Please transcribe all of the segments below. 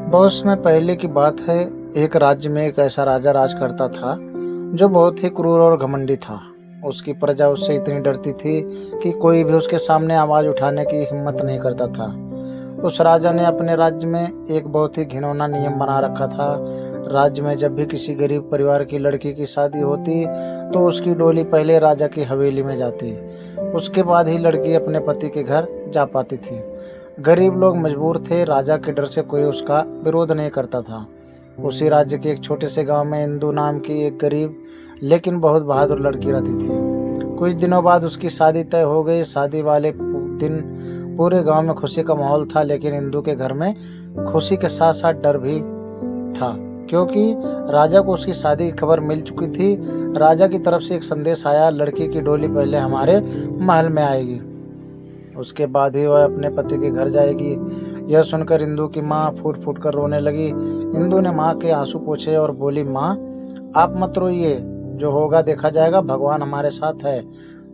बहुत समय पहले की बात है। एक राज्य में एक ऐसा राजा राज करता था जो बहुत ही क्रूर और घमंडी था। उसकी प्रजा उससे इतनी डरती थी कि कोई भी उसके सामने आवाज उठाने की हिम्मत नहीं करता था। उस राजा ने अपने राज्य में एक बहुत ही घिनौना नियम बना रखा था। राज्य में जब भी किसी गरीब परिवार की लड़की की शादी होती तो उसकी डोली पहले राजा की हवेली में जाती। उसके बाद ही लड़की अपने पति के घर जा पाती थी। गरीब लोग मजबूर थे, राजा के डर से कोई उसका विरोध नहीं करता था। उसी राज्य के एक छोटे से गांव में इंदु नाम की एक गरीब लेकिन बहुत बहादुर लड़की रहती थी। कुछ दिनों बाद उसकी शादी तय हो गई। शादी वाले दिन पूरे गांव में खुशी का माहौल था, लेकिन इंदु के घर में खुशी के साथ साथ डर भी था, क्योंकि राजा को उसकी शादी की खबर मिल चुकी थी। राजा की तरफ से एक संदेश आया, लड़की की डोली पहले हमारे महल में आएगी, उसके बाद ही वह अपने पति के घर जाएगी। यह सुनकर इंदु की माँ फूट फूट कर रोने लगी। इंदु ने माँ के आंसू पोंछे और बोली, माँ आप मत रोइए, जो होगा देखा जाएगा, भगवान हमारे साथ है।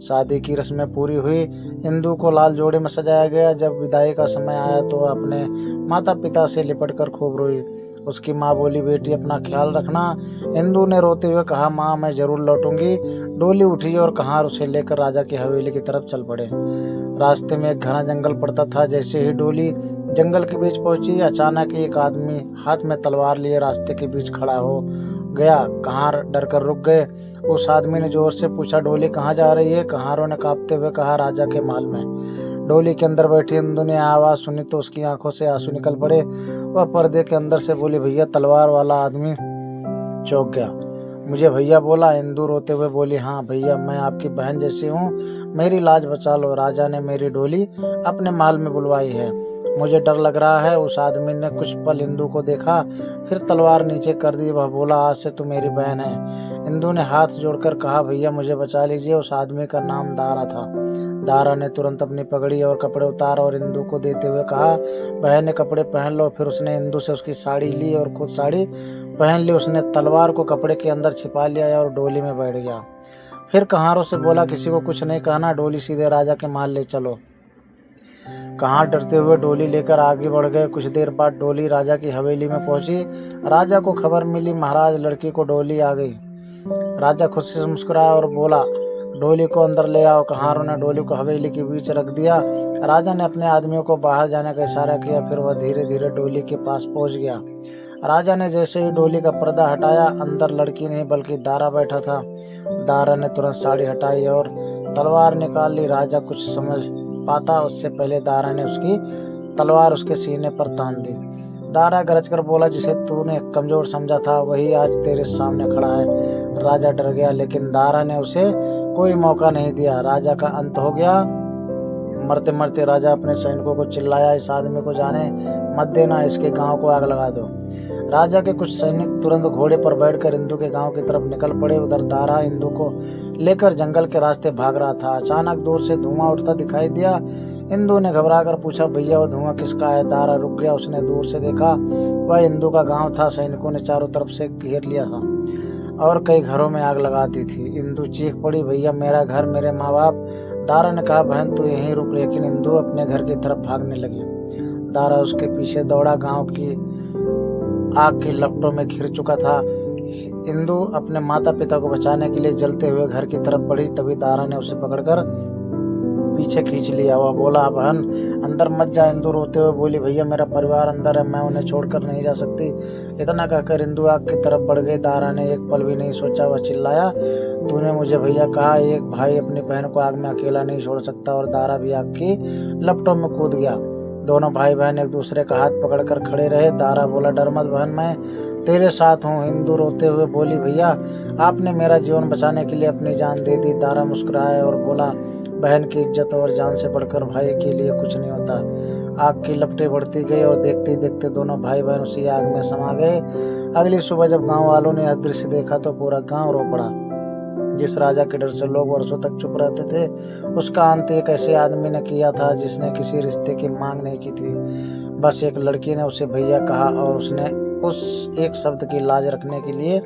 शादी की रस्में पूरी हुई। इंदु को लाल जोड़े में सजाया गया। जब विदाई का समय आया तो वह अपने माता पिता से लिपट कर खूब रोई। उसकी माँ बोली, बेटी अपना ख्याल रखना। इंदु ने रोते हुए कहा, माँ मैं जरूर लौटूंगी। डोली उठी और कहार उसे लेकर राजा की हवेली की तरफ चल पड़े। रास्ते में एक घना जंगल पड़ता था। जैसे ही डोली जंगल के बीच पहुंची, अचानक एक आदमी हाथ में तलवार लिए रास्ते के बीच खड़ा हो गया। कहार डर कर रुक गए। उस आदमी ने जोर से पूछा, डोली कहाँ जा रही है? कहारों ने कांपते हुए कहा, राजा के महल में। डोली के अंदर बैठी इंदु ने आवाज सुनी तो उसकी आंखों से आंसू निकल पड़े। वह पर्दे के अंदर से बोली, भैया तलवार वाला आदमी चौंक गया। मुझे भैया बोला? इंदु रोते हुए बोली, हाँ भैया, मैं आपकी बहन जैसी हूँ, मेरी लाज बचा लो। राजा ने मेरी डोली अपने महल में बुलवाई है, मुझे डर लग रहा है। उस आदमी ने कुछ पल इंदु को देखा, फिर तलवार नीचे कर दी। वह बोला, आज से तू मेरी बहन है। इंदु ने हाथ जोड़कर कहा, भैया मुझे बचा लीजिए। उस आदमी का नाम दारा था। दारा ने तुरंत अपनी पगड़ी और कपड़े उतार और इंदु को देते हुए कहा, बहन ने कपड़े पहन लो। फिर उसने इंदु से उसकी साड़ी ली और खुद साड़ी पहन ली। उसने तलवार को कपड़े के अंदर छिपा लिया और डोली में बैठ गया। फिर कहारों से बोला, किसी को कुछ नहीं कहना, डोली सीधे राजा के महल ले चलो। कहार डरते हुए डोली लेकर आगे बढ़ गए। कुछ देर बाद डोली राजा की हवेली में पहुंची। राजा को खबर मिली, महाराज लड़की को डोली आ गई। राजा खुशी से मुस्कुराया और बोला, डोली को अंदर ले आओ। कहारों ने डोली को हवेली के बीच रख दिया। राजा ने अपने आदमियों को बाहर जाने का इशारा किया। फिर वह धीरे धीरे डोली के पास पहुंच गया। राजा ने जैसे ही डोली का पर्दा हटाया, अंदर लड़की नहीं बल्कि दारा बैठा था। दारा ने तुरंत साड़ी हटाई और तलवार निकाल ली। राजा कुछ समझ पाता उससे पहले दारा ने उसकी तलवार उसके सीने पर तान दी। दारा गरज कर बोला, जिसे तूने कमजोर समझा था वही आज तेरे सामने खड़ा है। राजा डर गया, लेकिन दारा ने उसे कोई मौका नहीं दिया। राजा का अंत हो गया। मरते मरते राजा अपने सैनिकों को चिल्लाया, इस आदमी को जाने मत देना, इसके गांव को आग लगा दो। राजा के कुछ सैनिक तुरंत घोड़े पर बैठकर इंदु के गांव की तरफ निकल पड़े। उधर दारा इंदु को लेकर जंगल के रास्ते भाग रहा था। अचानक दूर से धुआं उठता दिखाई दिया। इंदु ने घबराकर पूछा, भैया वो धुआं किसका है? दारा रुक गया। उसने दूर से देखा, वह इंदु का गांव था। सैनिकों ने चारों तरफ से घेर लिया था और कई घरों में आग लगा दी थी। इंदु चीख पड़ी, भैया मेरा घर, मेरे माँ बाप। दारा ने कहा, बहन तू यहीं रुक। लेकिन इंदु अपने घर की तरफ भागने लगी। दारा उसके पीछे दौड़ा। गांव की आग की लपटों में घिर चुका था। इंदु अपने माता पिता को बचाने के लिए जलते हुए घर की तरफ बढ़ी। तभी दारा ने उसे पकड़कर पीछे खींच लिया। वह बोला, बहन अंदर मत जा। इंदु रोते हुए बोली, भैया मेरा परिवार अंदर है, मैं उन्हें छोड़कर नहीं जा सकती। इतना कहकर इंदु आग की तरफ बढ़ गई। दारा ने एक पल भी नहीं सोचा। वह चिल्लाया, तूने मुझे भैया कहा? एक भाई अपनी बहन को आग में अकेला नहीं छोड़ सकता। और दारा भी आग की लपटों में कूद गया। दोनों भाई बहन एक दूसरे का हाथ पकड़कर खड़े रहे। दारा बोला, डर मत बहन, मैं तेरे साथ हूँ। इंदु रोते हुए बोली, भैया आपने मेरा जीवन बचाने के लिए अपनी जान दे दी। दारा मुस्कुराया और बोला, बहन की इज्जत और जान से बढ़कर भाई के लिए कुछ नहीं होता। आग की लपटें बढ़ती गई और देखते ही देखते दोनों भाई बहन उसी आग में समा गए। अगली सुबह जब गांव वालों ने यह दृश्य देखा तो पूरा गांव रो पड़ा। जिस राजा के डर से लोग वर्षों तक चुप रहते थे, उसका अंत एक ऐसे आदमी ने किया था जिसने किसी रिश्ते की मांग नहीं की थी। बस एक लड़की ने उसे भैया कहा और उसने उस एक शब्द की लाज रखने के लिए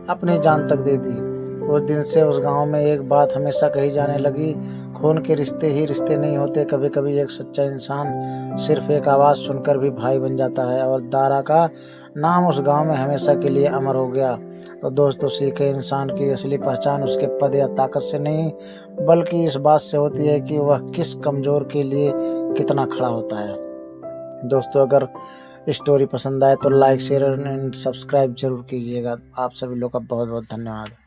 अपनी जान तक दे दी। उस दिन से उस गांव में एक बात हमेशा कही जाने लगी, खून के रिश्ते ही रिश्ते नहीं होते, कभी कभी एक सच्चा इंसान सिर्फ एक आवाज़ सुनकर भी भाई बन जाता है। और दारा का नाम उस गांव में हमेशा के लिए अमर हो गया। तो दोस्तों, सीखे इंसान की असली पहचान उसके पद या ताकत से नहीं, बल्कि इस बात से होती है कि वह किस कमज़ोर के लिए कितना खड़ा होता है। दोस्तों, अगर स्टोरी पसंद आए तो लाइक शेयर एंड सब्सक्राइब जरूर कीजिएगा। आप सभी लोग का बहुत बहुत धन्यवाद।